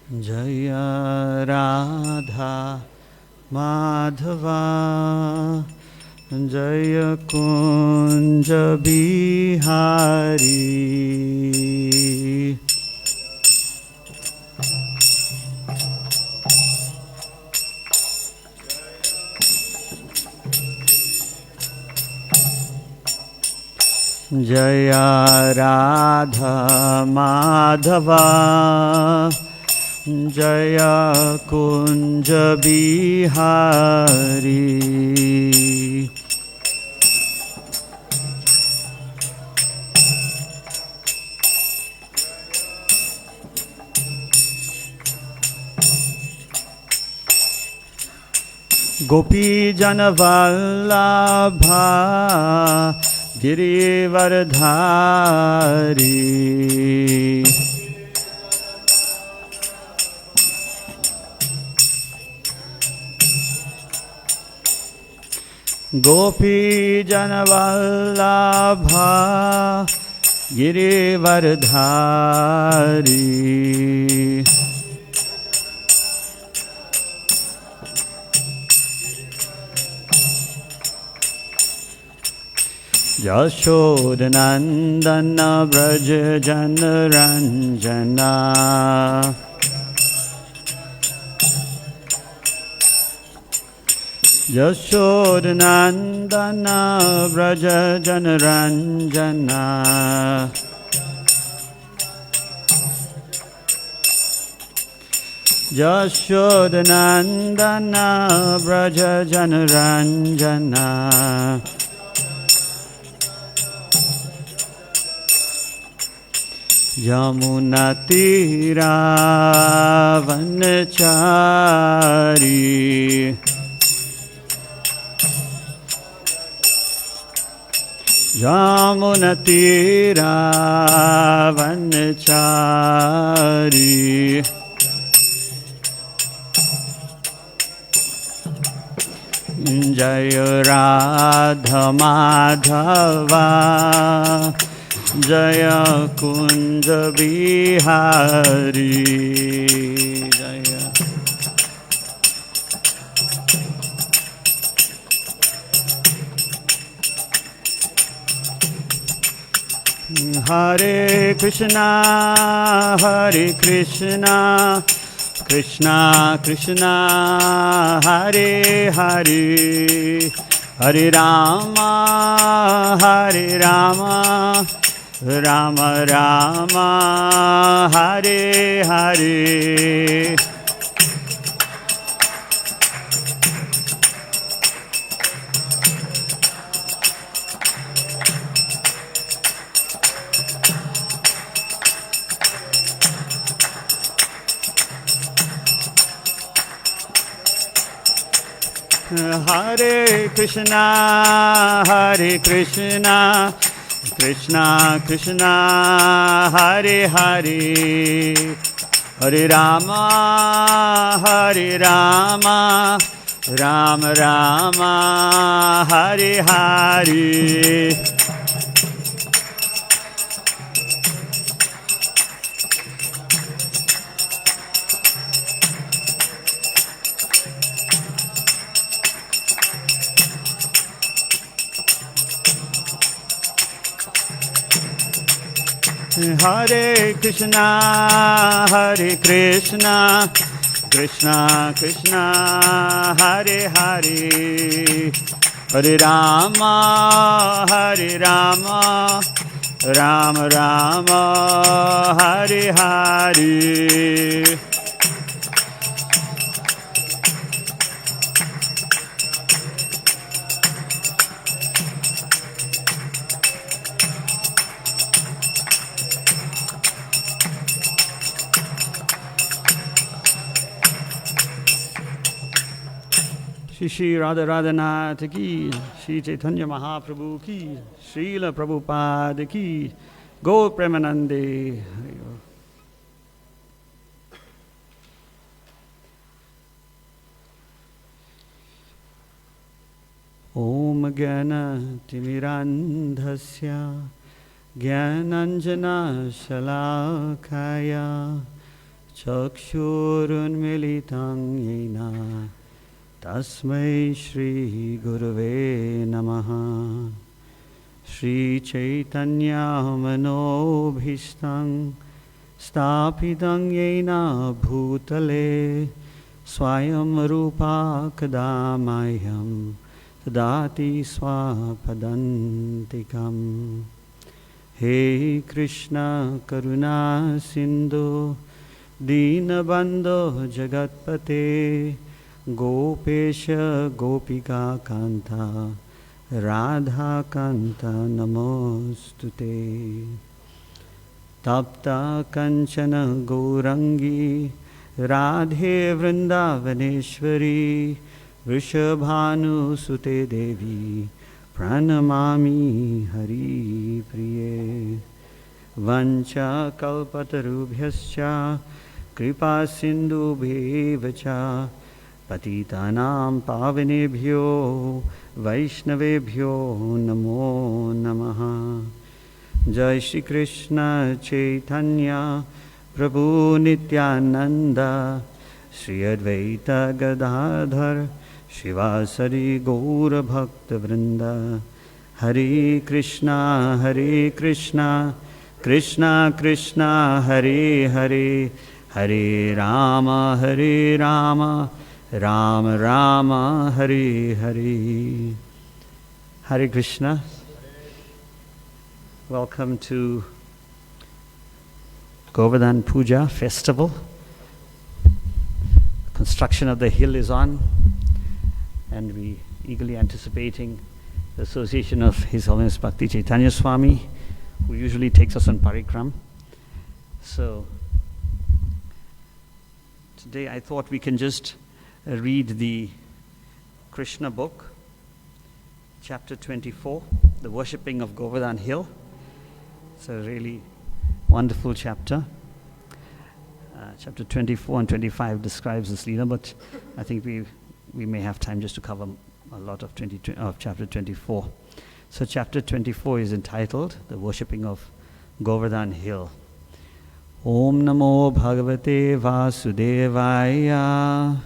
Jaya Radha Madhava Jaya Kunja Bihari. Jaya Radha Madhava Jaya Kunja Bihari. Gopi Jana Vallabha Girivardhari. Gopi Jana Vallabha Girivardhari. Yashodanandana Braja Jana Ranjana. Yashodanandana Braja Jana Ranjana. Yashodanandana Braja Jana Ranjana. Yamuna Tira Vanachari. Yamuna Tira Vanachari. Jaya Radha Madhava Jaya Kunja Bihari. Jaya Hare Krishna Hare Krishna Krishna Krishna Hare Hare Hare Rama Hare Rama Rama Rama Hare Hare. Hare Krishna Hare Krishna Krishna Krishna Hare Hare Hare Rama Hare Rama Rama Rama Hare Hare. Hare Krishna Hare Krishna Krishna Krishna Hare Hare Hare Rama Hare Rama Rama Rama Hare Hare. Shri Radha Radhanath ki, Shri Chaitanya Mahaprabhu ki, Srila Prabhupada ki, Go Premanande. Om Gana Timirandhasya Gyananjana Shalakaya चक्षुरुन्मिलितं येन तस्मै श्रीगुरवे नमः। श्रीचैतन्यमनोभीष्टं स्थापितं येन भूतले स्वयं रूपा कदा मह्यं ददाति स्वपदान्तिकम्। हे कृष्ण करुणा सिन्धु दीनबन्धो जगत्पते गोपेश गोपिका कान्ता राधाकान्त नमोऽस्तुते। तप्त कंचन गौरंगी राधे वृंदावनेश्वरी वृषभानुसुते देवी प्रणमामि हरिप्रिये। वंशकल्पतरुभ्यश्च कृपा सिन्धुभ्येव च पतितानां पावनेभ्यो वैष्णवेभ्यो नमो नमः। जय श्री कृष्ण चैतन्य प्रभु नित्यानंद श्री अद्वैत गदाधर शिवासरि गौर भक्त वृंद। हरे Krishna Krishna Krishna Hare Hare Hare Ram Ram Ram Hare Hare. Hare Krishna. Welcome to Govardhan Puja festival. Construction of the hill is on, and we eagerly anticipating the association of His Holiness Bhakti Chaitanya Swami, who usually takes us on parikram. So today I thought we can just read the Krishna book, chapter 24, the worshipping of Govardhan Hill. It's a really wonderful chapter. Chapter 24 and 25 describes this leela, but I think we may have time just to cover a lot of chapter 24. So chapter 24 is entitled The Worshipping of Govardhan Hill. Om Namo Bhagavate Vasudevaya.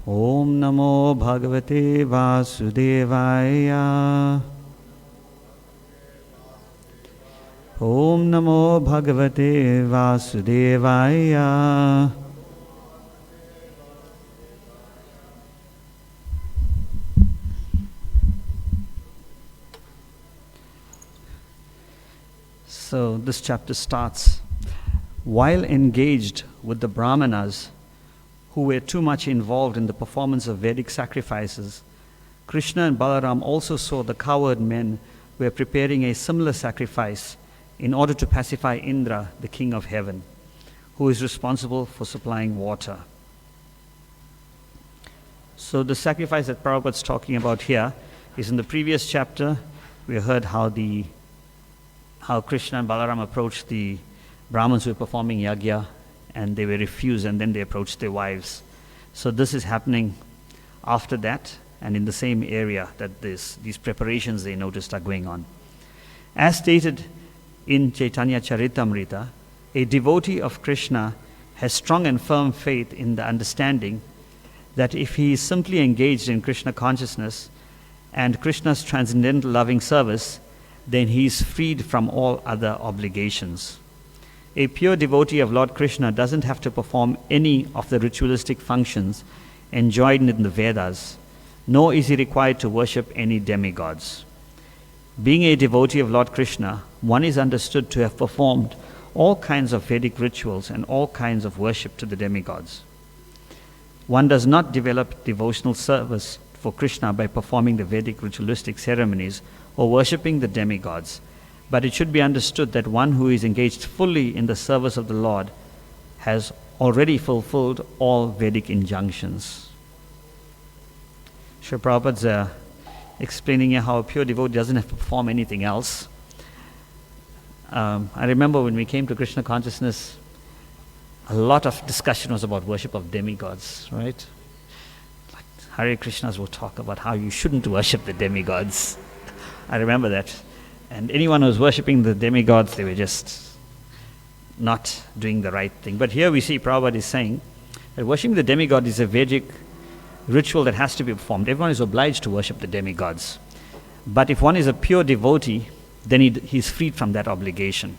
Om Namo Bhagavate Vasudevaya. Om Namo Bhagavate Vasudevaya. So this chapter starts, while engaged with the Brahmanas who were too much involved in the performance of Vedic sacrifices, Krishna and Balaram also saw the cowherd men were preparing a similar sacrifice in order to pacify Indra, the king of heaven, who is responsible for supplying water. So the sacrifice that Prabhupada is talking about here is in the previous chapter. We heard how Krishna and Balaram approached the Brahmins who were performing yagya, and they were refused, and then they approached their wives. So this is happening after that, and in the same area that these preparations they noticed are going on. As stated in Chaitanya Charitamrita, a devotee of Krishna has strong and firm faith in the understanding that if he is simply engaged in Krishna consciousness and Krishna's transcendental loving service, then he is freed from all other obligations. A pure devotee of Lord Krishna doesn't have to perform any of the ritualistic functions enjoined in the Vedas, nor is he required to worship any demigods. Being a devotee of Lord Krishna, one is understood to have performed all kinds of Vedic rituals and all kinds of worship to the demigods. One does not develop devotional service for Krishna by performing the Vedic ritualistic ceremonies or worshipping the demigods, but it should be understood that one who is engaged fully in the service of the Lord has already fulfilled all Vedic injunctions. Srila Prabhupada's explaining here how a pure devotee doesn't have to perform anything else. I remember when we came to Krishna consciousness, a lot of discussion was about worship of demigods, right? Like Hare Krishnas will talk about how you shouldn't worship the demigods. I remember that. And anyone who was worshipping the demigods, they were just not doing the right thing. But here we see Prabhupada is saying that worshipping the demigod is a Vedic ritual that has to be performed. Everyone is obliged to worship the demigods. But if one is a pure devotee, then he's freed from that obligation.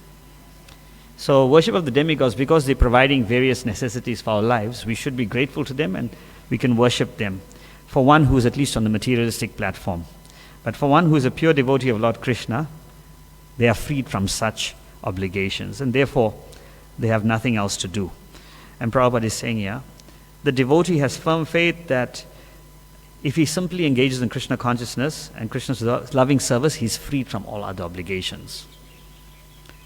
So worship of the demigods, because they're providing various necessities for our lives, we should be grateful to them and we can worship them. For one who is at least on the materialistic platform. But for one who is a pure devotee of Lord Krishna, they are freed from such obligations, and therefore they have nothing else to do. And Prabhupada is saying here, the devotee has firm faith that if he simply engages in Krishna consciousness and Krishna's loving service, he's freed from all other obligations.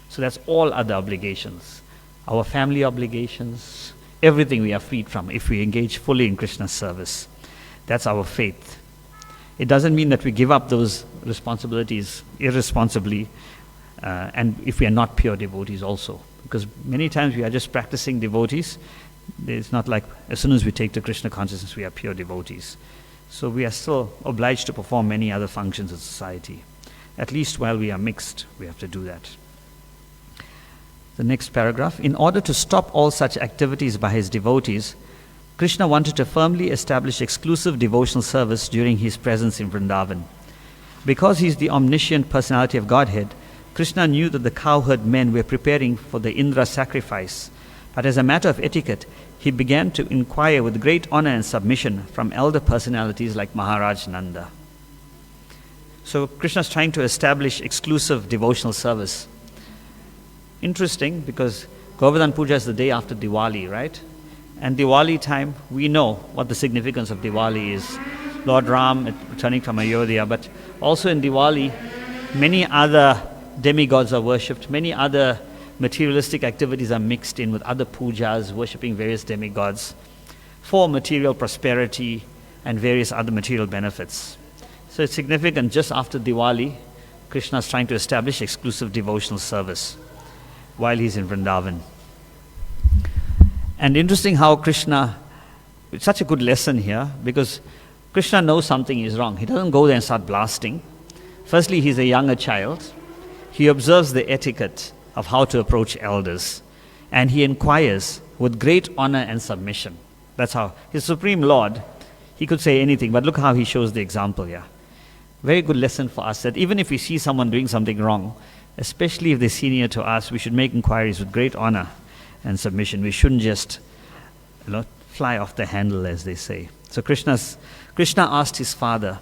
So that's all other obligations. Our family obligations, everything we are freed from if we engage fully in Krishna's service. That's our faith. It doesn't mean that we give up those responsibilities irresponsibly, and if we are not pure devotees also. Because many times we are just practicing devotees. It's not like as soon as we take to Krishna consciousness, we are pure devotees. So we are still obliged to perform many other functions of society. At least while we are mixed, we have to do that. The next paragraph. In order to stop all such activities by his devotees, Krishna wanted to firmly establish exclusive devotional service during his presence in Vrindavan. Because he is the omniscient personality of Godhead, Krishna knew that the cowherd men were preparing for the Indra sacrifice. But as a matter of etiquette, he began to inquire with great honor and submission from elder personalities like Maharaj Nanda. So Krishna is trying to establish exclusive devotional service. Interesting, because Govardhan Puja is the day after Diwali, right? And Diwali time, we know what the significance of Diwali is. Lord Ram returning from Ayodhya, but also in Diwali, many other demigods are worshipped, many other materialistic activities are mixed in with other pujas, worshipping various demigods for material prosperity and various other material benefits. So it's significant, just after Diwali, Krishna is trying to establish exclusive devotional service while he's in Vrindavan. And interesting how Krishna, it's such a good lesson here, because Krishna knows something is wrong. He doesn't go there and start blasting. Firstly, he's a younger child. He observes the etiquette of how to approach elders, and he inquires with great honor and submission. That's how his Supreme Lord, he could say anything, but look how he shows the example here. Very good lesson for us, that even if we see someone doing something wrong, especially if they're senior to us, we should make inquiries with great honor and submission. We shouldn't just fly off the handle, as they say. So Krishna asked his father,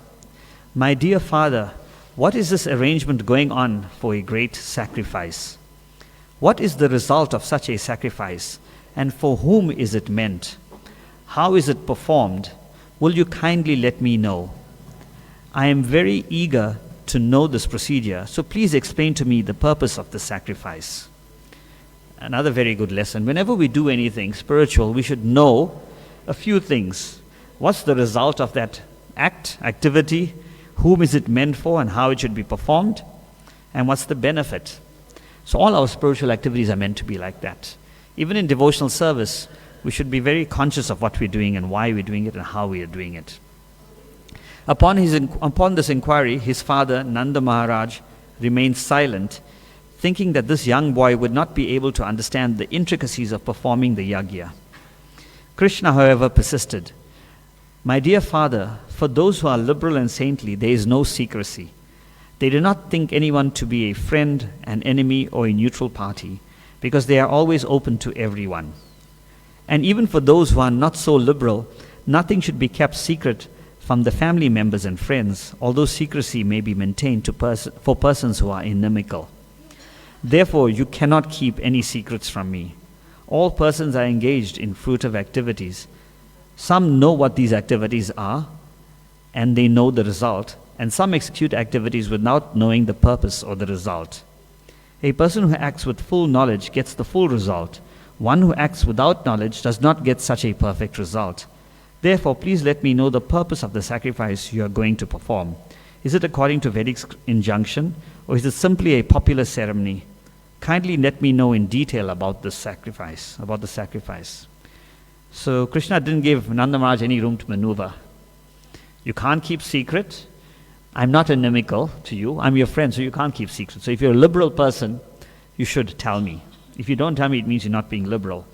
"My dear father, what is this arrangement going on for a great sacrifice? What is the result of such a sacrifice, and for whom is it meant? How is it performed? Will you kindly let me know? I am very eager to know this procedure, so please explain to me the purpose of the sacrifice." Another very good lesson. Whenever we do anything spiritual, we should know a few things. What's the result of that activity? Whom is it meant for and how it should be performed? And what's the benefit? So all our spiritual activities are meant to be like that. Even in devotional service, we should be very conscious of what we're doing and why we're doing it and how we are doing it. Upon this inquiry, his father, Nanda Maharaj, remained silent, thinking that this young boy would not be able to understand the intricacies of performing the yagya. Krishna, however, persisted. "My dear father, for those who are liberal and saintly, there is no secrecy. They do not think anyone to be a friend, an enemy, or a neutral party, because they are always open to everyone. And even for those who are not so liberal, nothing should be kept secret from the family members and friends, although secrecy may be maintained for persons who are inimical. Therefore, you cannot keep any secrets from me. All persons are engaged in fruitive activities. Some know what these activities are, and they know the result, and some execute activities without knowing the purpose or the result. A person who acts with full knowledge gets the full result. One who acts without knowledge does not get such a perfect result. Therefore, please let me know the purpose of the sacrifice you are going to perform. Is it according to Vedic injunction, or is it simply a popular ceremony? Kindly let me know in detail about the sacrifice. So Krishna didn't give Nanda Maharaj any room to maneuver. You can't keep secret. I'm not inimical to you. I'm your friend, so you can't keep secret. So if you're a liberal person, you should tell me. If you don't tell me, it means you're not being liberal.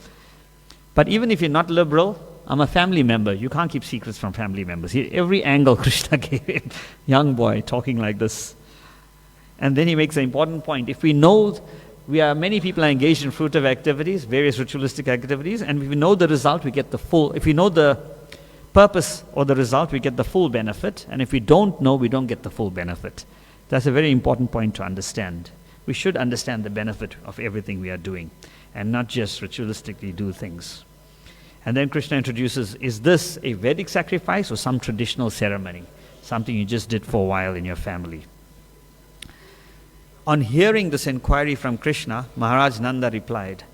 But even if you're not liberal, I'm a family member. You can't keep secrets from family members. Every angle Krishna gave him. Young boy talking like this. And then he makes an important point. If we know many people are engaged in fruitive activities, various ritualistic activities, and if we know the result, we get the full. If we know the purpose or the result, we get the full benefit. And if we don't know, we don't get the full benefit. That's a very important point to understand. We should understand the benefit of everything we are doing and not just ritualistically do things. And then Krishna introduces, is this a Vedic sacrifice or some traditional ceremony? Something you just did for a while in your family. On hearing this inquiry from Krishna, Maharaj Nanda replied.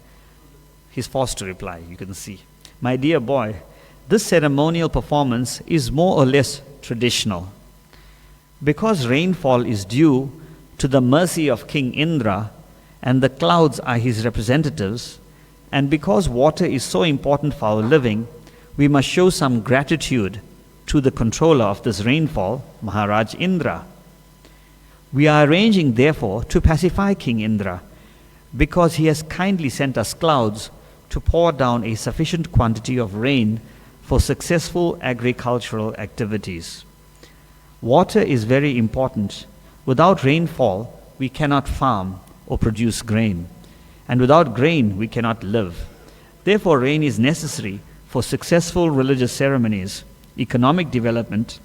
He's forced to reply, you can see. My dear boy, this ceremonial performance is more or less traditional. Because rainfall is due to the mercy of King Indra, and the clouds are his representatives, and because water is so important for our living, we must show some gratitude to the controller of this rainfall, Maharaj Indra. We are arranging, therefore, to pacify King Indra, because he has kindly sent us clouds to pour down a sufficient quantity of rain for successful agricultural activities. Water is very important. Without rainfall, we cannot farm or produce grain. And without grain, we cannot live. Therefore, rain is necessary for successful religious ceremonies, economic development,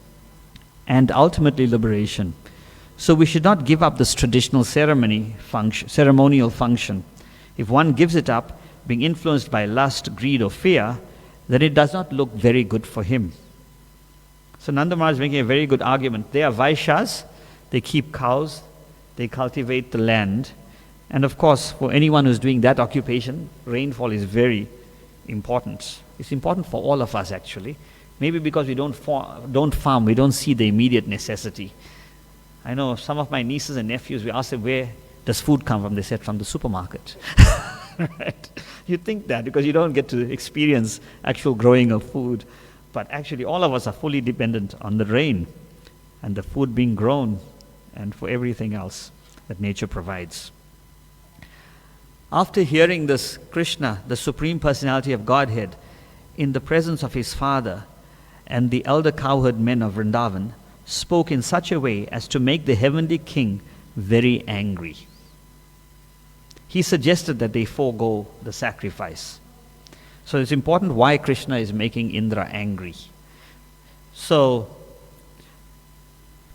and ultimately liberation. So we should not give up this traditional ceremonial function. If one gives it up, being influenced by lust, greed, or fear, then it does not look very good for him. So Nanda Maharaj is making a very good argument. They are Vaishyas, they keep cows, they cultivate the land. And of course, for anyone who's doing that occupation, rainfall is very important. It's important for all of us actually. Maybe because we don't farm, we don't see the immediate necessity. I know some of my nieces and nephews, we ask them, where does food come from? They said, from the supermarket. Right? You think that because you don't get to experience actual growing of food. But actually all of us are fully dependent on the rain and the food being grown and for everything else that nature provides. After hearing this, Krishna, the Supreme Personality of Godhead, in the presence of his father and the elder cowherd men of Vrindavan, spoke in such a way as to make the heavenly king very angry. He suggested that they forego the sacrifice. So it's important why Krishna is making Indra angry. So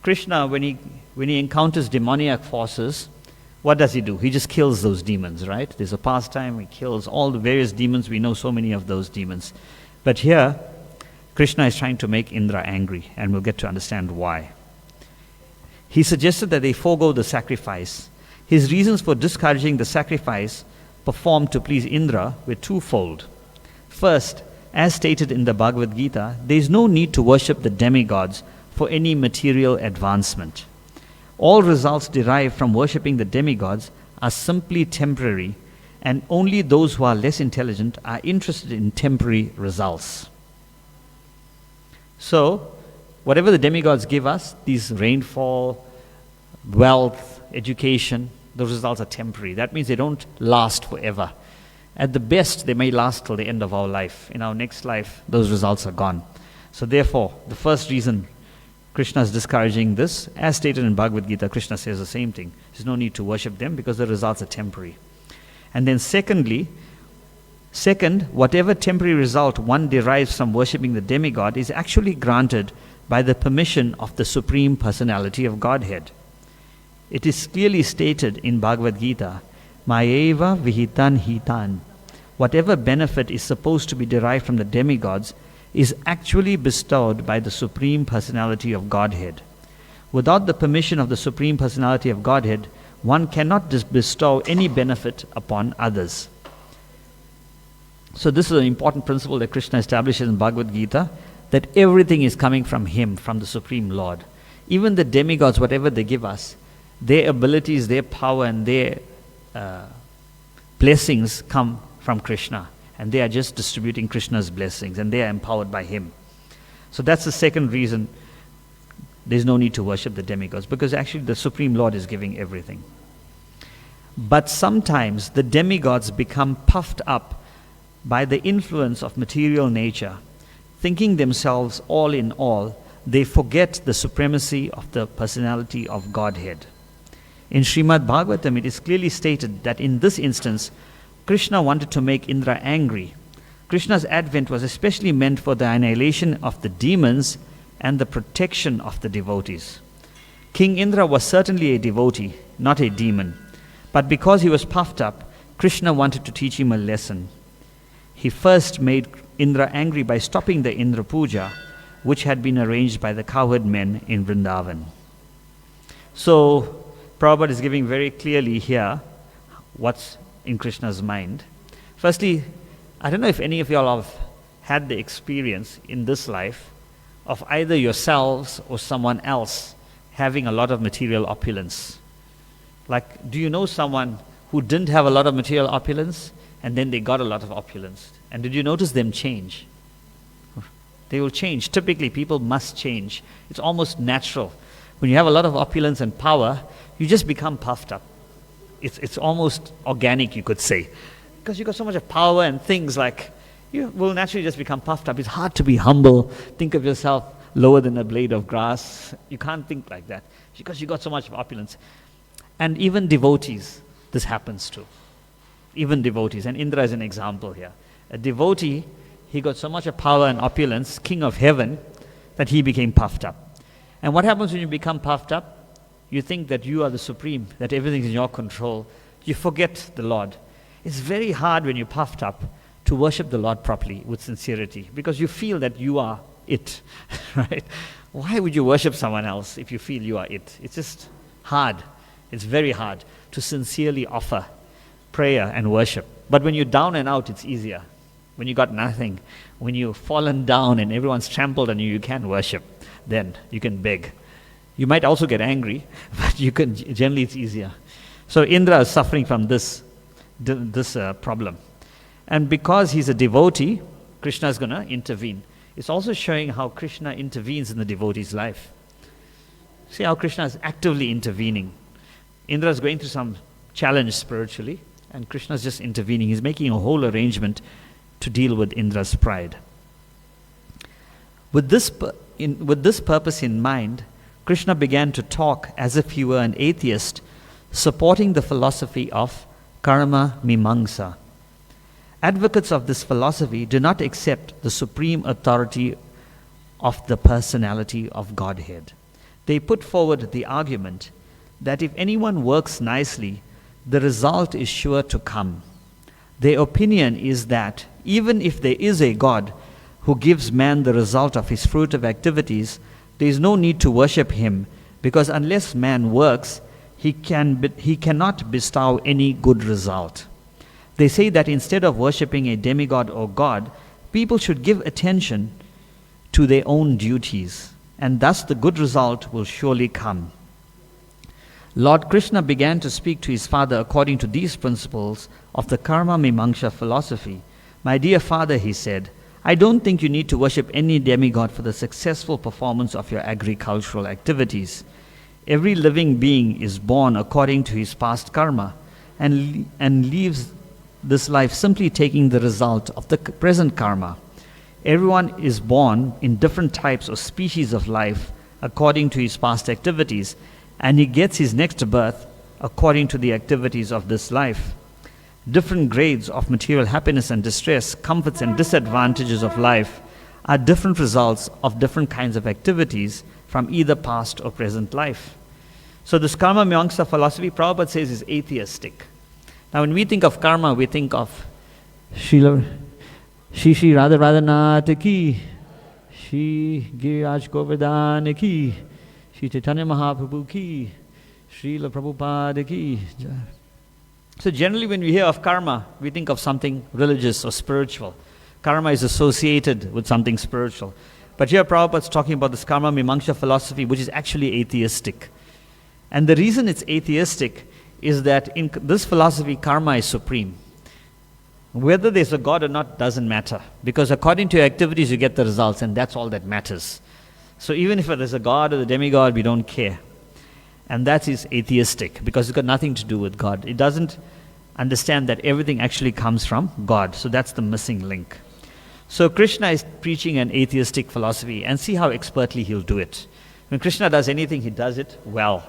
Krishna, when he encounters demoniac forces, what does he do? He just kills those demons, right? There's a pastime, he kills all the various demons. We know so many of those demons. But here, Krishna is trying to make Indra angry, and we'll get to understand why. He suggested that they forego the sacrifice. His reasons for discouraging the sacrifice performed to please Indra were twofold. First, as stated in the Bhagavad Gita, there is no need to worship the demigods for any material advancement. All results derived from worshipping the demigods are simply temporary, and only those who are less intelligent are interested in temporary results. So, whatever the demigods give us, these rainfall, wealth, education, those results are temporary. That means they don't last forever. At the best, they may last till the end of our life. In our next life, those results are gone. So therefore, the first reason Krishna is discouraging this, as stated in Bhagavad Gita, Krishna says the same thing. There's no need to worship them because the results are temporary. And then second, whatever temporary result one derives from worshipping the demigod is actually granted by the permission of the Supreme Personality of Godhead. It is clearly stated in Bhagavad Gita, Mayeva vihitan hitan. Whatever benefit is supposed to be derived from the demigods is actually bestowed by the Supreme Personality of Godhead. Without the permission of the Supreme Personality of Godhead, one cannot bestow any benefit upon others. So this is an important principle that Krishna establishes in Bhagavad Gita, that everything is coming from him, from the Supreme Lord. Even the demigods, whatever they give us, their abilities, their power, and their blessings come from Krishna, and they are just distributing Krishna's blessings, and they are empowered by him. So that's the second reason there's no need to worship the demigods, because actually the Supreme Lord is giving everything. But sometimes the demigods become puffed up by the influence of material nature. Thinking themselves all in all, they forget the supremacy of the personality of Godhead. In Srimad Bhagavatam, it is clearly stated that in this instance, Krishna wanted to make Indra angry. Krishna's advent was especially meant for the annihilation of the demons and the protection of the devotees. King Indra was certainly a devotee, not a demon. But because he was puffed up, Krishna wanted to teach him a lesson. He first made Indra angry by stopping the Indra Puja, which had been arranged by the cowherd men in Vrindavan. So, Prabhupada is giving very clearly here what's in Krishna's mind. Firstly, I don't know if any of y'all have had the experience in this life of either yourselves or someone else having a lot of material opulence. Like, do you know someone who didn't have a lot of material opulence and then they got a lot of opulence? And did you notice them change? They will change. Typically, people must change. It's almost natural. When you have a lot of opulence and power, you just become puffed up. It's almost organic, you could say. Because you've got so much of power and things, like, you will naturally just become puffed up. It's hard to be humble. Think of yourself lower than a blade of grass. You can't think like that because you got so much of opulence. And even devotees, this happens to. Even devotees. And Indra is an example here. A devotee, he got so much of power and opulence, king of heaven, that he became puffed up. And what happens when you become puffed up? You think that you are the supreme, that everything is in your control. You forget the Lord. It's very hard when you're puffed up to worship the Lord properly with sincerity, because you feel that you are it, right? Why would you worship someone else if you feel you are it? It's just hard. It's very hard to sincerely offer prayer and worship. But when you're down and out, it's easier. When you got nothing, when you've fallen down and everyone's trampled on you, you can't worship. Then you can beg. You might also get angry, but you can, generally it's easier. So Indra is suffering from this problem. And because he's a devotee, Krishna is going to intervene. It's also showing how Krishna intervenes in the devotee's life. See how Krishna is actively intervening. Indra is going through some challenge spiritually, and Krishna is just intervening. He's making a whole arrangement to deal with Indra's pride. With this purpose in mind, Krishna began to talk as if he were an atheist, supporting the philosophy of karma mimamsa. Advocates of this philosophy do not accept the supreme authority of the personality of Godhead. They put forward the argument that if anyone works nicely, the result is sure to come. Their opinion is that even if there is a God who gives man the result of his fruitive activities, there is no need to worship him, because unless man works, he cannot bestow any good result. They say that instead of worshipping a demigod or God, people should give attention to their own duties, and thus the good result will surely come. Lord Krishna began to speak to his father according to these principles of the karma mimamsa philosophy. My dear father, he said, I don't think you need to worship any demigod for the successful performance of your agricultural activities. Every living being is born according to his past karma and leaves this life simply taking the result of the present karma. Everyone is born in different types or species of life according to his past activities, and he gets his next birth according to the activities of this life. Different grades of material happiness and distress, comforts and disadvantages of life are different results of different kinds of activities from either past or present life. So this karma mimamsa philosophy, Prabhupada says, is atheistic. Now when we think of karma, we think of Shri Radha Radhanath ki, Shri Giraj Govardhan ki, Shri Chaitanya Mahaprabhu ki, Srila Prabhupada ki. So generally when we hear of karma, we think of something religious or spiritual. Karma is associated with something spiritual. But here Prabhupada is talking about this karma mimamsa philosophy, which is actually atheistic. And the reason it's atheistic is that in this philosophy, karma is supreme. Whether there's a God or not doesn't matter, because according to your activities, you get the results, and that's all that matters. So even if there's a God or the demigod, we don't care. And that is atheistic, because it's got nothing to do with God. It doesn't understand that everything actually comes from God. So that's the missing link. So Krishna is preaching an atheistic philosophy, and see how expertly he'll do it. When Krishna does anything, he does it well.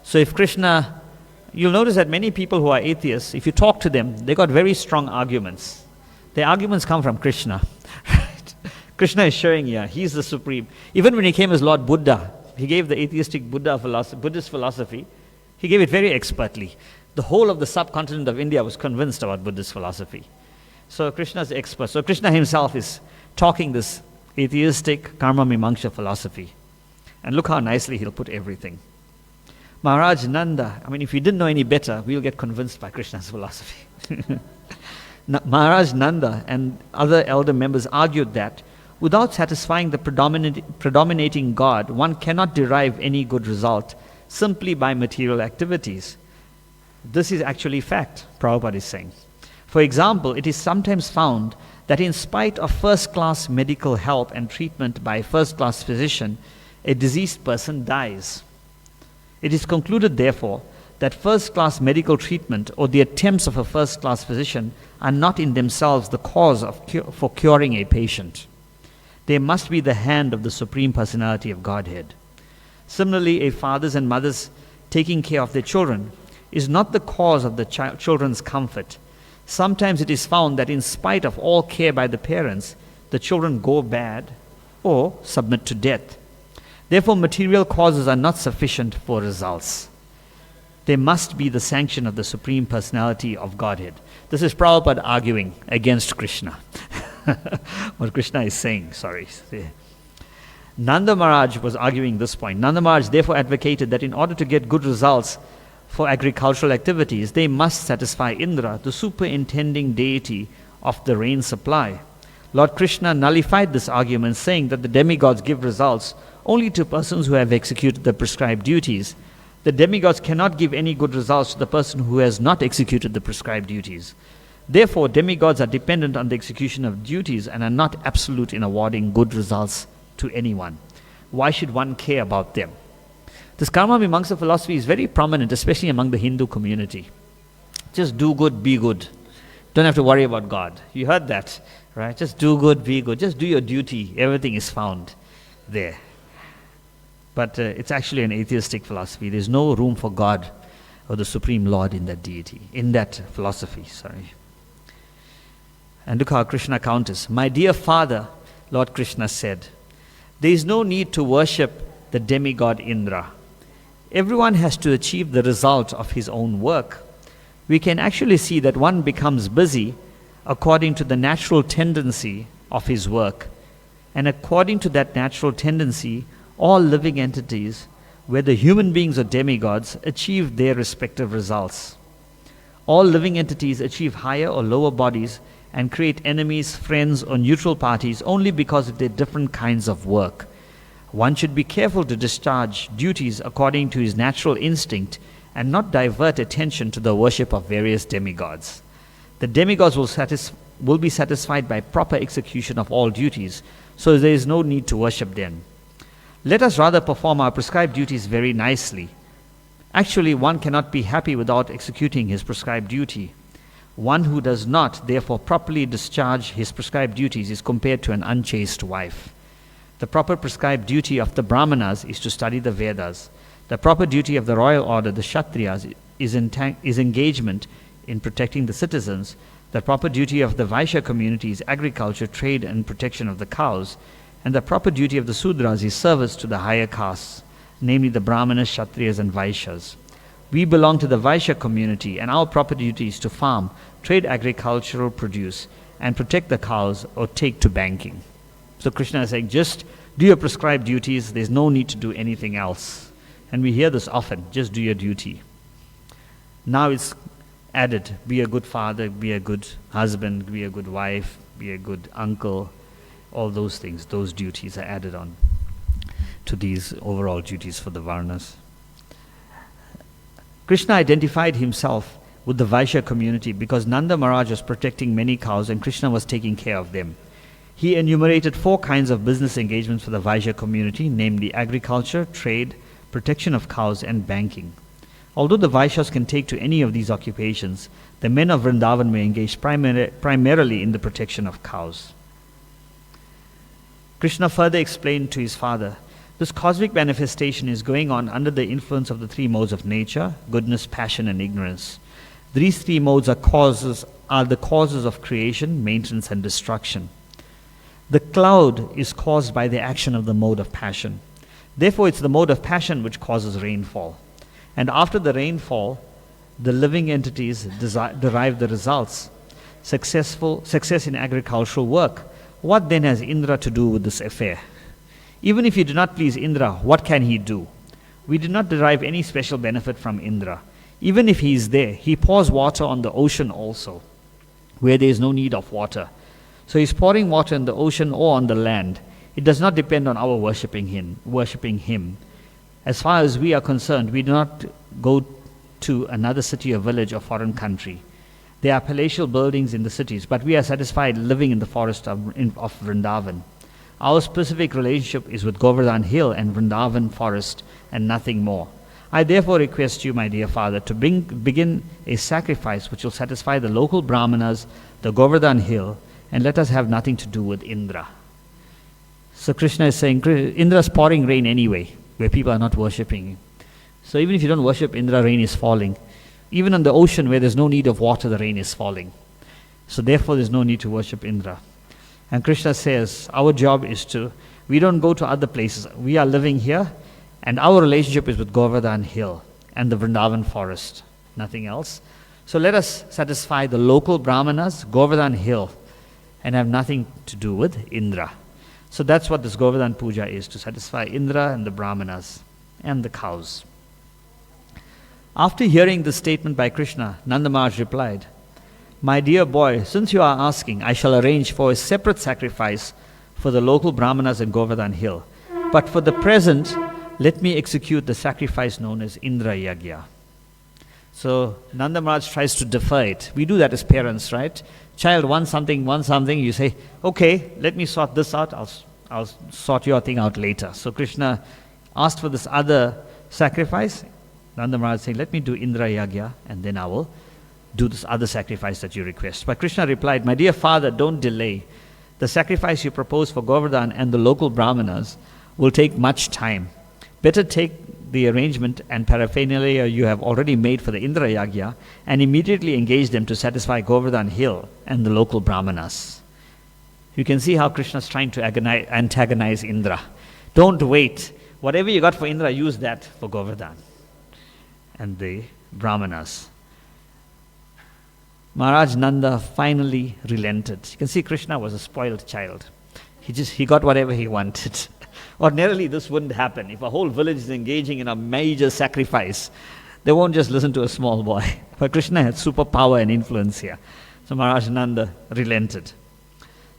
So if Krishna, you'll notice that many people who are atheists, if you talk to them, they got very strong arguments. Their arguments come from Krishna. Right? Krishna is showing here, he's the supreme. Even when he came as Lord Buddha, he gave the atheistic Buddhist philosophy, he gave it very expertly. The whole of the subcontinent of India was convinced about Buddhist philosophy. So Krishna is the expert. So Krishna himself is talking this atheistic karma mimamsa philosophy. And look how nicely he'll put everything. Maharaj Nanda, if you didn't know any better, we'll get convinced by Krishna's philosophy. Maharaj Nanda and other elder members argued that without satisfying the predominating God, one cannot derive any good result simply by material activities. This is actually fact, Prabhupada is saying. For example, it is sometimes found that in spite of first-class medical help and treatment by a first-class physician, a diseased person dies. It is concluded, therefore, that first-class medical treatment or the attempts of a first-class physician are not in themselves the cause for curing a patient. They must be the hand of the Supreme Personality of Godhead. Similarly, a father's and mother's taking care of their children is not the cause of the children's comfort. Sometimes it is found that in spite of all care by the parents, the children go bad or submit to death. Therefore, material causes are not sufficient for results. There must be the sanction of the Supreme Personality of Godhead. This is Prabhupada arguing against Krishna. What Krishna is saying, Nanda Maharaj was arguing this point. Nanda Maharaj therefore advocated that in order to get good results for agricultural activities, they must satisfy Indra, the superintending deity of the rain supply. Lord Krishna nullified this argument, saying that the demigods give results only to persons who have executed the prescribed duties. The demigods cannot give any good results to the person who has not executed the prescribed duties. Therefore, demigods are dependent on the execution of duties and are not absolute in awarding good results to anyone. Why should one care about them? This karma mimamsa philosophy is very prominent, especially among the Hindu community. Just do good, be good. Don't have to worry about God. You heard that, right? Just do good, be good. Just do your duty. Everything is found there. But it's actually an atheistic philosophy. There's no room for God or the Supreme Lord in that deity, in that philosophy, And look how Krishna counters. My dear father, Lord Krishna said, there is no need to worship the demigod Indra. Everyone has to achieve the result of his own work. We can actually see that one becomes busy according to the natural tendency of his work. And according to that natural tendency, all living entities, whether human beings or demigods, achieve their respective results. All living entities achieve higher or lower bodies and create enemies, friends, or neutral parties only because of their different kinds of work. One should be careful to discharge duties according to his natural instinct and not divert attention to the worship of various demigods. The demigods will be satisfied by proper execution of all duties, so there is no need to worship them. Let us rather perform our prescribed duties very nicely. Actually, one cannot be happy without executing his prescribed duty. One who does not, therefore, properly discharge his prescribed duties is compared to an unchaste wife. The proper prescribed duty of the Brahmanas is to study the Vedas. The proper duty of the royal order, the Kshatriyas, is engagement in protecting the citizens. The proper duty of the Vaishya community is agriculture, trade, and protection of the cows. And the proper duty of the Sudras is service to the higher castes, namely the Brahmanas, Kshatriyas, and Vaishyas. We belong to the Vaishya community, and our proper duty is to farm, trade agricultural produce, and protect the cows or take to banking. So Krishna is saying, just do your prescribed duties. There's no need to do anything else. And we hear this often, just do your duty. Now it's added, be a good father, be a good husband, be a good wife, be a good uncle. All those things, those duties are added on to these overall duties for the Varnas. Krishna identified himself with the Vaishya community because Nanda Maharaj was protecting many cows and Krishna was taking care of them. He enumerated 4 kinds of business engagements for the Vaishya community, namely agriculture, trade, protection of cows, and banking. Although the Vaishyas can take to any of these occupations, the men of Vrindavan may engage primarily in the protection of cows. Krishna further explained to his father, this cosmic manifestation is going on under the influence of the three modes of nature, goodness, passion, and ignorance. These three modes are the causes of creation, maintenance, and destruction. The cloud is caused by the action of the mode of passion. Therefore, it's the mode of passion which causes rainfall. And after the rainfall, the living entities derive the results. Success in agricultural work. What then has Indra to do with this affair? Even if you do not please Indra, what can he do? We do not derive any special benefit from Indra. Even if he is there, he pours water on the ocean also, where there is no need of water. So he is pouring water in the ocean or on the land. It does not depend on our worshipping him. As far as we are concerned, we do not go to another city or village or foreign country. There are palatial buildings in the cities, but we are satisfied living in the forest of Vrindavan. Our specific relationship is with Govardhan hill and Vrindavan forest and nothing more. I therefore request you, my dear father, to begin a sacrifice which will satisfy the local Brahmanas, the Govardhan hill, and let us have nothing to do with Indra. So Krishna is saying, Indra is pouring rain anyway, where people are not worshipping him. So even if you don't worship Indra, rain is falling. Even on the ocean where there's no need of water, the rain is falling. So therefore there's no need to worship Indra. And Krishna says, our job is we don't go to other places. We are living here, and our relationship is with Govardhan hill and the Vrindavan forest, nothing else. So let us satisfy the local Brahmanas, Govardhan hill, and have nothing to do with Indra. So that's what this Govardhan Puja is, to satisfy Indra and the Brahmanas and the cows. After hearing this statement by Krishna, Nanda Maharaj replied, my dear boy, since you are asking, I shall arrange for a separate sacrifice for the local Brahmanas in Govardhan hill. But for the present, let me execute the sacrifice known as Indra Yagya. So Nanda Maharaj tries to defer it. We do that as parents, right? Child wants something, you say, okay, let me sort this out, I'll sort your thing out later. So Krishna asked for this other sacrifice. Nanda Maharaj saying, let me do Indra Yagya, and then I will do this other sacrifice that you request. But Krishna replied, my dear father, don't delay. The sacrifice you propose for Govardhan and the local Brahmanas will take much time. Better take the arrangement and paraphernalia you have already made for the Indra Yagya and immediately engage them to satisfy Govardhan hill and the local Brahmanas. You can see how Krishna is trying to antagonize Indra. Don't wait. Whatever you got for Indra, use that for Govardhan and the Brahmanas. Maharaj Nanda finally relented. You can see Krishna was a spoiled child. He got whatever he wanted. Ordinarily, this wouldn't happen. If a whole village is engaging in a major sacrifice, they won't just listen to a small boy. But Krishna had superpower and influence here. So Maharaj Nanda relented.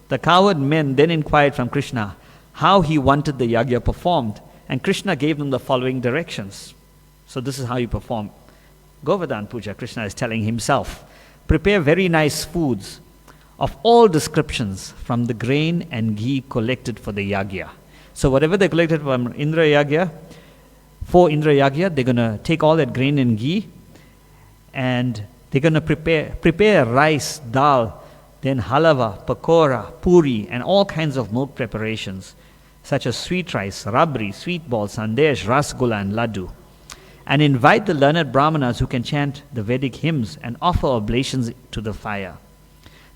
The cowherd men then inquired from Krishna how he wanted the yagya performed, and Krishna gave them the following directions. So this is how you perform Govardhan Puja. Krishna is telling himself, prepare very nice foods of all descriptions from the grain and ghee collected for the yagya. So whatever they collected from Indra Yagya, for Indra Yagya, they're going to take all that grain and ghee, and they're going to prepare rice, dal, then halava, pakora, puri, and all kinds of milk preparations, such as sweet rice, rabri, sweet ball, sandesh, rasgulla, and laddu. And invite the learned Brahmanas who can chant the Vedic hymns and offer oblations to the fire.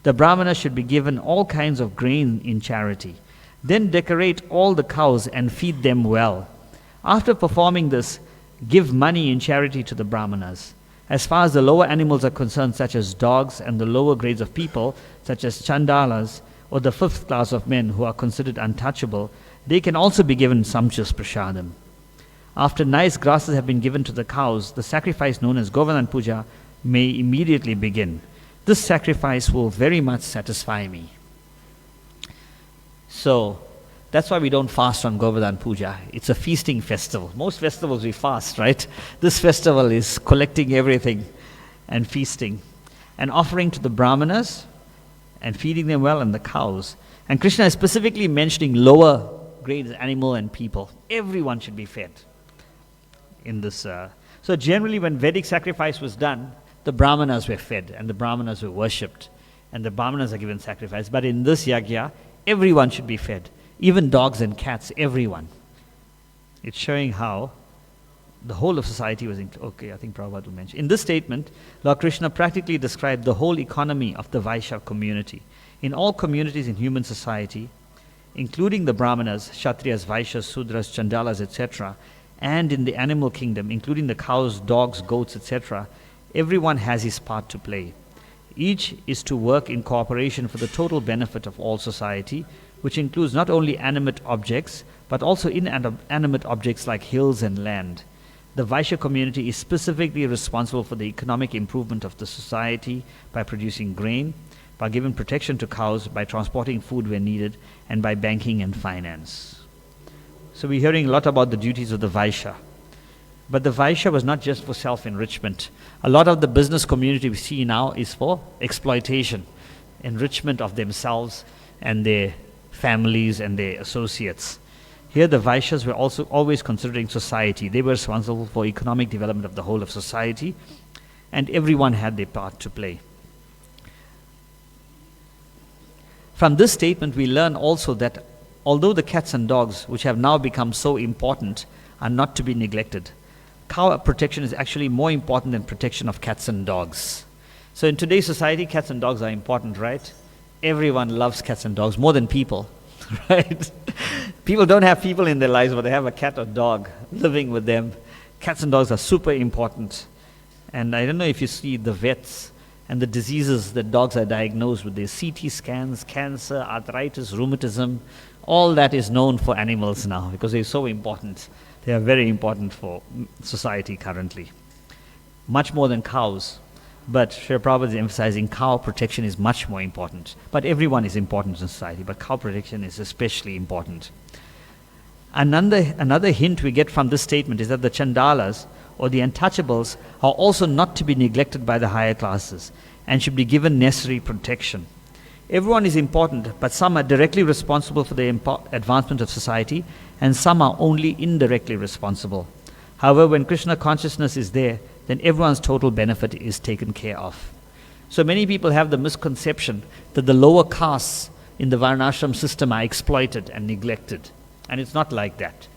The Brahmanas should be given all kinds of grain in charity. Then decorate all the cows and feed them well. After performing this, give money in charity to the Brahmanas. As far as the lower animals are concerned, such as dogs, and the lower grades of people, such as chandalas, or the fifth class of men who are considered untouchable, they can also be given sumptuous prasadam. After nice grasses have been given to the cows, the sacrifice known as Govardhan Puja may immediately begin. This sacrifice will very much satisfy me. So, that's why we don't fast on Govardhan Puja. It's a feasting festival. Most festivals we fast, right? This festival is collecting everything and feasting and offering to the Brahmanas and feeding them well and the cows. And Krishna is specifically mentioning lower grades, animal and people. Everyone should be fed. in this. So generally when Vedic sacrifice was done, the Brahmanas were fed and the Brahmanas were worshipped and the Brahmanas are given sacrifice. But in this yagya, everyone should be fed, even dogs and cats, everyone. It's showing how the whole of society was okay, I think Prabhupada will mention. In this statement, Lord Krishna practically described the whole economy of the Vaishya community. In all communities in human society, including the Brahmanas, Kshatriyas, Vaishyas, Sudras, Chandalas, etc., and in the animal kingdom, including the cows, dogs, goats, etc., everyone has his part to play. Each is to work in cooperation for the total benefit of all society, which includes not only animate objects, but also inanimate objects like hills and land. The Vaishya community is specifically responsible for the economic improvement of the society by producing grain, by giving protection to cows, by transporting food where needed, and by banking and finance. So we're hearing a lot about the duties of the Vaishya. But the Vaishya was not just for self-enrichment. A lot of the business community we see now is for exploitation, enrichment of themselves and their families and their associates. Here the Vaishyas were also always considering society. They were responsible for economic development of the whole of society, and everyone had their part to play. From this statement we learn also that although the cats and dogs, which have now become so important, are not to be neglected, cow protection is actually more important than protection of cats and dogs. So in today's society, cats and dogs are important, right? Everyone loves cats and dogs more than people, right? People don't have people in their lives, but they have a cat or dog living with them. Cats and dogs are super important. And I don't know if you see the vets and the diseases that dogs are diagnosed with. Their CT scans, cancer, arthritis, rheumatism, all that is known for animals now because they're so important. They are very important for society currently. Much more than cows. But Srila Prabhupada is emphasizing cow protection is much more important. But everyone is important in society, but cow protection is especially important. Another hint we get from this statement is that the Chandalas, or the untouchables, are also not to be neglected by the higher classes and should be given necessary protection. Everyone is important, but some are directly responsible for the advancement of society and some are only indirectly responsible. However, when Krishna consciousness is there, then everyone's total benefit is taken care of. So many people have the misconception that the lower castes in the Varnashram system are exploited and neglected. And it's not like that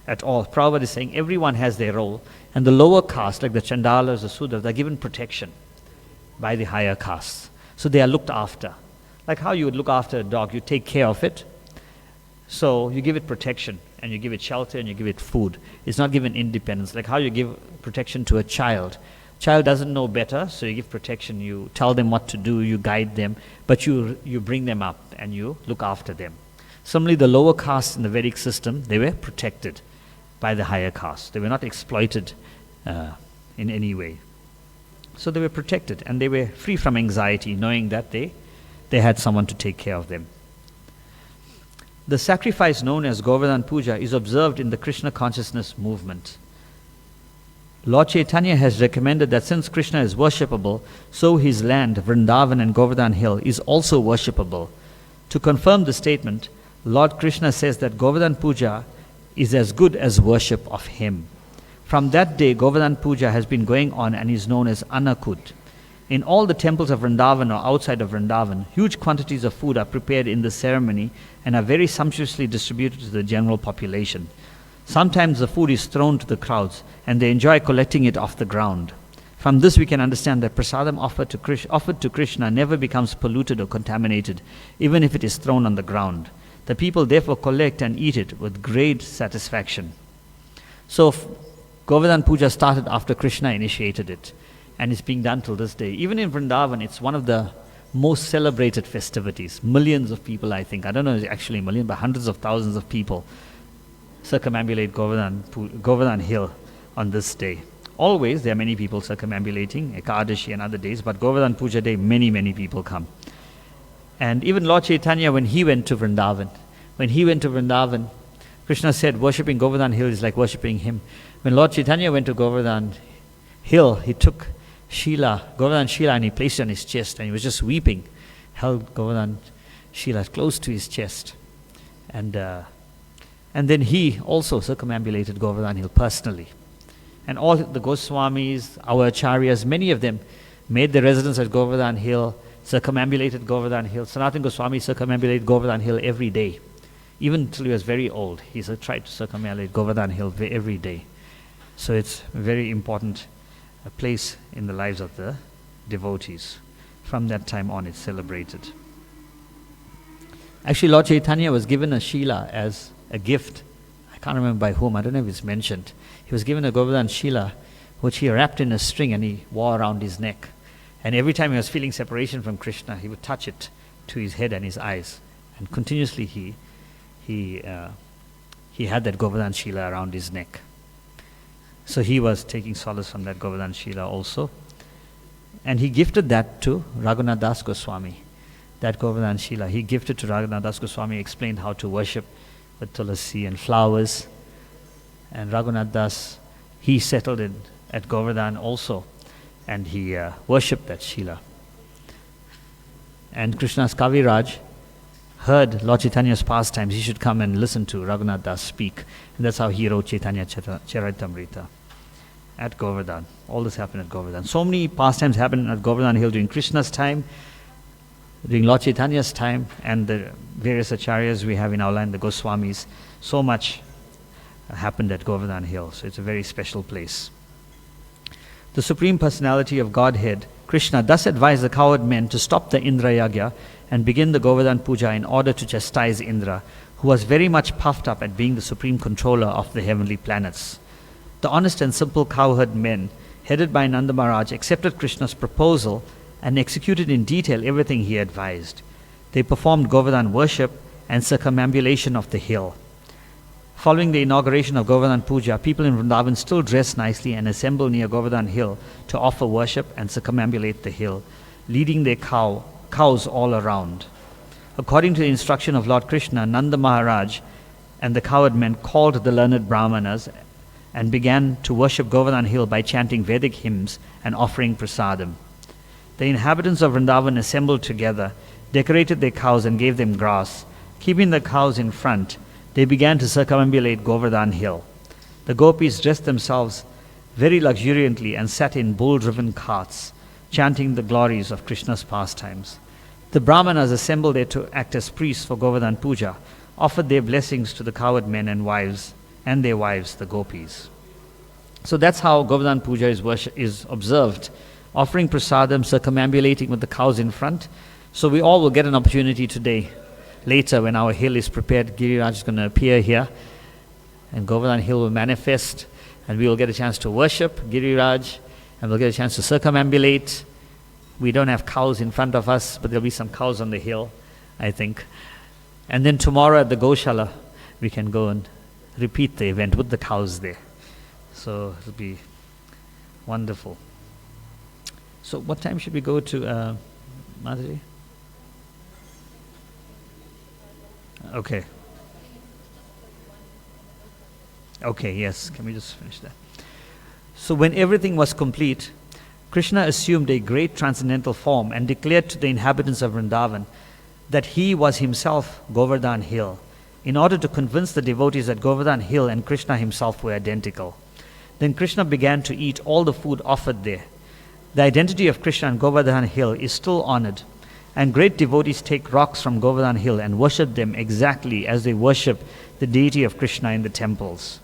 at all. Prabhupada is saying everyone has their role, and the lower caste, like the Chandalas, the Sudras, they're given protection by the higher castes. So they are looked after. Like how you would look after a dog, you take care of it. So you give it protection, and you give it shelter, and you give it food. It's not given independence. Like how you give protection to a child. Child doesn't know better, so you give protection. You tell them what to do, you guide them, but you bring them up and you look after them. Similarly, the lower castes in the Vedic system, they were protected by the higher castes. They were not exploited in any way. So they were protected, and they were free from anxiety, knowing that they had someone to take care of them. The sacrifice known as Govardhan Puja is observed in the Krishna consciousness movement. Lord Chaitanya has recommended that since Krishna is worshipable, so his land, Vrindavan and Govardhan Hill, is also worshipable. To confirm the statement, Lord Krishna says that Govardhan Puja is as good as worship of him. From that day, Govardhan Puja has been going on and is known as Annakut. In all the temples of Vrindavan or outside of Vrindavan, huge quantities of food are prepared in this ceremony and are very sumptuously distributed to the general population. Sometimes the food is thrown to the crowds and they enjoy collecting it off the ground. From this we can understand that prasadam offered to Krishna never becomes polluted or contaminated, even if it is thrown on the ground. The people therefore collect and eat it with great satisfaction. So Govardhan Puja started after Krishna initiated it, and it's being done till this day. Even in Vrindavan, it's one of the most celebrated festivities. Millions of people, I think, I don't know if it's actually a million, but hundreds of thousands of people circumambulate Govardhan Hill on this day. Always there are many people circumambulating, Ekadashi and other days, but Govardhan Puja Day, many people come. And even Lord Chaitanya, when he went to Vrindavan, Krishna said worshipping Govardhan Hill is like worshipping him. When Lord Chaitanya went to Govardhan Hill, he took Govardhan Shila, and he placed it on his chest, and he was just weeping, held Govardhan Shila close to his chest. And then he also circumambulated Govardhan Hill personally. And all the Goswamis, our Acharyas, many of them made their residence at Govardhan Hill, circumambulated Govardhan Hill. Sanatana Goswami circumambulated Govardhan Hill every day. Even until he was very old, he tried to circumambulate Govardhan Hill every day. So it's a very important place in the lives of the devotees. From that time on, it's celebrated. Actually, Lord Chaitanya was given a Shila as a gift. I can't remember by whom, I don't know if it's mentioned. He was given a Govardhan Shila, which he wrapped in a string and he wore around his neck. And every time he was feeling separation from Krishna, he would touch it to his head and his eyes. And continuously he had that Govardhan Shila around his neck. So he was taking solace from that Govardhan Shila also. And he gifted that to Raghunath Das Goswami. That Govardhan Shila, he gifted to Raghunath Das Goswami, explained how to worship with tulasi and flowers. And Raghunath Das, he settled in at Govardhan also, and he worshipped that Shila. And Krishna's Kaviraj heard Lord Chaitanya's pastimes. He should come and listen to Raghunath Das speak. And that's how he wrote Chaitanya Charitamrita at Govardhan. All this happened at Govardhan. So many pastimes happened at Govardhan Hill during Krishna's time, during Lord Chaitanya's time, and the various acharyas we have in our land, the Goswamis. So much happened at Govardhan Hill. So it's a very special place. The Supreme Personality of Godhead, Krishna, thus advised the coward men to stop the Indra Yagya and begin the Govardhan Puja in order to chastise Indra, who was very much puffed up at being the supreme controller of the heavenly planets. The honest and simple cowherd men, headed by Nanda Maharaj, accepted Krishna's proposal and executed in detail everything he advised. They performed Govardhan worship and circumambulation of the hill. Following the inauguration of Govardhan Puja, people in Vrindavan still dress nicely and assemble near Govardhan Hill to offer worship and circumambulate the hill, leading their cows all around. According to the instruction of Lord Krishna, Nanda Maharaj and the cowherd men called the learned Brahmanas and began to worship Govardhan Hill by chanting Vedic hymns and offering prasadam. The inhabitants of Vrindavan assembled together, decorated their cows and gave them grass. Keeping the cows in front, they began to circumambulate Govardhan Hill. The gopis dressed themselves very luxuriantly and sat in bull-driven carts, chanting the glories of Krishna's pastimes. The Brahmanas assembled there to act as priests for Govardhan Puja, offered their blessings to the cowherd men and their wives, the gopis. So that's how Govardhan Puja is observed, offering prasadam, circumambulating with the cows in front. So we all will get an opportunity today, later when our hill is prepared. Giriraj is going to appear here, and Govardhan Hill will manifest, and we will get a chance to worship Giriraj, and we'll get a chance to circumambulate. We don't have cows in front of us, but there'll be some cows on the hill, I think. And then tomorrow at the Goshala, we can go and repeat the event with the cows there. So it'll be wonderful. So what time should we go to Mataji? Okay. Okay, yes. Can we just finish that? So when everything was complete, Krishna assumed a great transcendental form and declared to the inhabitants of Vrindavan that he was himself Govardhan Hill, in order to convince the devotees that Govardhan Hill and Krishna himself were identical. Then Krishna began to eat all the food offered there. The identity of Krishna and Govardhan Hill is still honored, and great devotees take rocks from Govardhan Hill and worship them exactly as they worship the deity of Krishna in the temples.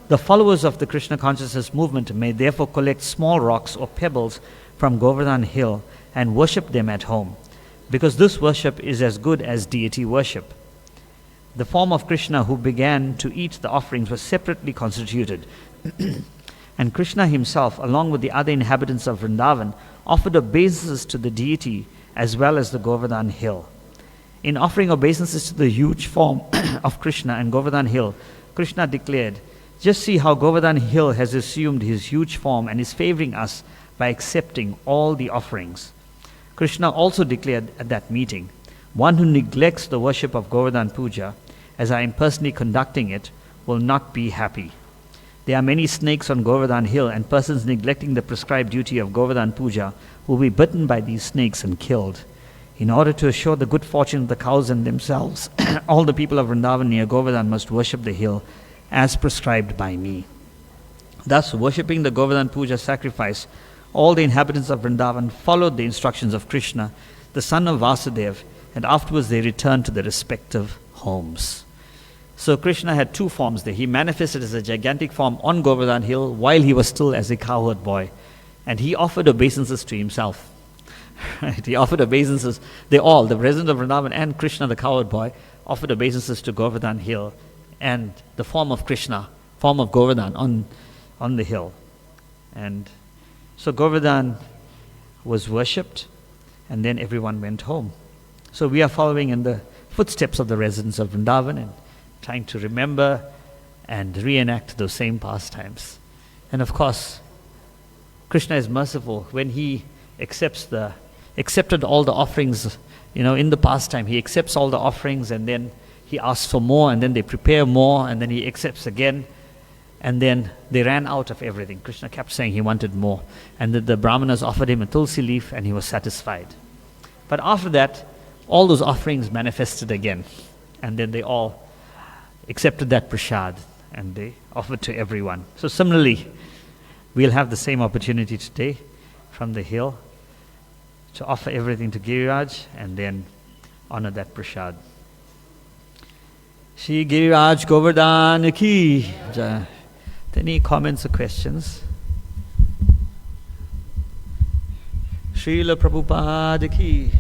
The followers of the Krishna consciousness movement may therefore collect small rocks or pebbles from Govardhan Hill and worship them at home, because this worship is as good as deity worship. The form of Krishna who began to eat the offerings was separately constituted, and Krishna himself, along with the other inhabitants of Vrindavan, offered obeisances to the deity as well as the Govardhan Hill. In offering obeisances to the huge form of Krishna and Govardhan Hill, Krishna declared, "Just see how Govardhan Hill has assumed his huge form and is favoring us by accepting all the offerings." Krishna also declared at that meeting, "One who neglects the worship of Govardhan Puja, as I am personally conducting it, will not be happy. There are many snakes on Govardhan Hill, and persons neglecting the prescribed duty of Govardhan Puja will be bitten by these snakes and killed. In order to assure the good fortune of the cows and themselves, all the people of Vrindavan near Govardhan must worship the hill as prescribed by me." Thus, worshipping the Govardhan Puja sacrifice, all the inhabitants of Vrindavan followed the instructions of Krishna, the son of Vasudeva, and afterwards they returned to their respective homes. So Krishna had two forms there. He manifested as a gigantic form on Govardhan hill while he was still as a cowherd boy. And he offered obeisances to himself. Right? He offered obeisances. They all, the residents of Vrindavan and Krishna the cowherd boy, offered obeisances to Govardhan hill and the form of Krishna, form of Govardhan on the hill. And so Govardhan was worshipped, and then everyone went home. So we are following in the footsteps of the residents of Vrindavan and trying to remember and reenact those same pastimes. And of course, Krishna is merciful. When he accepted all the offerings, in the pastime, he accepts all the offerings and then he asks for more, and then they prepare more, and then he accepts again, and then they ran out of everything. Krishna kept saying he wanted more, and the brahmanas offered him a tulsi leaf and he was satisfied. But after that, all those offerings manifested again, and then they all accepted that prasad and they offered to everyone. So similarly, we'll have the same opportunity today from the hill to offer everything to Giriraj and then honor that prasad. Shri Giriraj Govardhan ki jai. Any comments or questions? Srila Prabhupada ki